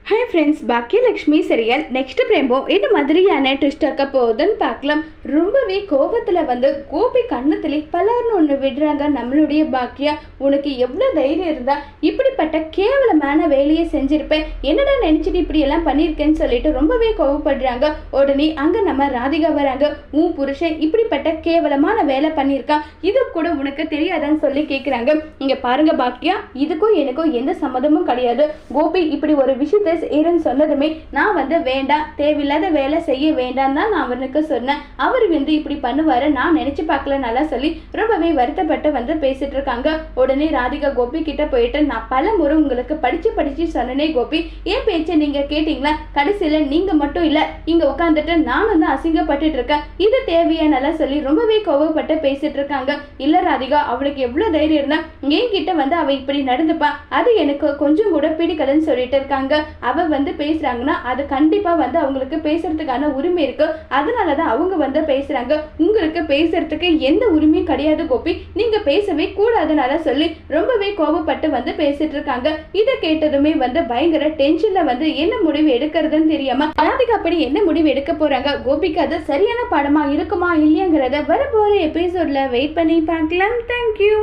Hi friends, Baakiyalakshmi serial next பிரேம்போ என்ன மாதிரியான ட்விஸ்ட் ஆக்க போகுதுன்னு பார்க்கலாம். ரொம்பவே கோபத்தில் வந்து கோபி கண்ணத்திலே பலர்னு ஒன்று விடுறாங்க. நம்மளுடைய பாக்கியா, உனக்கு எவ்வளோ தைரியம் இருந்தா இப்படிப்பட்ட கேவலமான வேலையை செஞ்சிருப்பேன், என்னடா நினச்சிட்டு இப்படியெல்லாம் பண்ணியிருக்கேன்னு சொல்லிட்டு ரொம்பவே கோவப்படுறாங்க. உடனே அங்கே நம்ம ராதிகா வராங்க. உன் புருஷன் இப்படிப்பட்ட கேவலமான வேலை பண்ணியிருக்கான், இது கூட உனக்கு தெரியாதான்னு சொல்லி கேட்குறாங்க. இங்கே பாருங்க பாக்கியா, இதுக்கும் எனக்கும் எந்த சம்மதமும் கிடையாது. கோபி இப்படி ஒரு விஷயத்தை செய்யறேன்னு சொன்னதுமே நான் வந்து வேண்டாம், தேவையில்லாத வேலை செய்ய வேண்டாம் தான் நான் அவனுக்கு சொன்னேன். அவர் வந்து இப்படி பண்ணுவாரு நான் நினைச்சு பார்க்கல நல்லா சொல்லி ரொம்பவே வருத்தப்பட்டு வந்து பேசிட்டு இருக்காங்க. உடனே ராதிகா கோபி கிட்ட போயிட்டு, நான் பல முறை உங்களுக்கு படிச்சு சொன்னனே கோபி, ஏன் பேச்சை நீங்க கேட்டீங்களா? கடைசியில நீங்க மட்டும் இல்ல, இங்க உட்காந்துட்டு நான் வந்து அசிங்கப்பட்டுட்டு இருக்கேன், இது தேவையா நல்லா சொல்லி ரொம்பவே கோவப்பட்டு பேசிட்டு இருக்காங்க. இல்ல ராதிகா, அவளுக்கு எவ்வளவு தைரியம் இருந்தா என் கிட்ட வந்து அவ இப்படி நடந்துப்பா, அது எனக்கு கொஞ்சம் கூட பிடிக்கலன்னு சொல்லிட்டு இருக்காங்க. அவ வந்து பேசுறாங்கன்னா அது கண்டிப்பா வந்து அவங்களுக்கு பேசுறதுக்கான உரிமை இருக்கு, அதனாலதான் அவங்க வந்து பேசுறாங்க. உங்களுக்கு பேசுறதுக்கு எந்த உரிமையும் கிடையாது கோபி, நீங்க பேசவே கூடாதுனால சொல்லி ரொம்பவே கோபப்பட்டு வந்து பேசிட்டு இருக்காங்க. இதை கேட்டதுமே வந்து பயங்கர டென்ஷன்ல வந்து என்ன முடிவு எடுக்கிறதுன்னு தெரியாம ராதிகா அப்படி என்ன முடிவு எடுக்க போறாங்க. கோபிக்கு அது சரியான பாடமா இருக்குமா இல்லையாங்கிறத வரப்போற எபிசோட்ல வெயிட் பண்ணி பார்க்கலாம். தேங்க்யூ.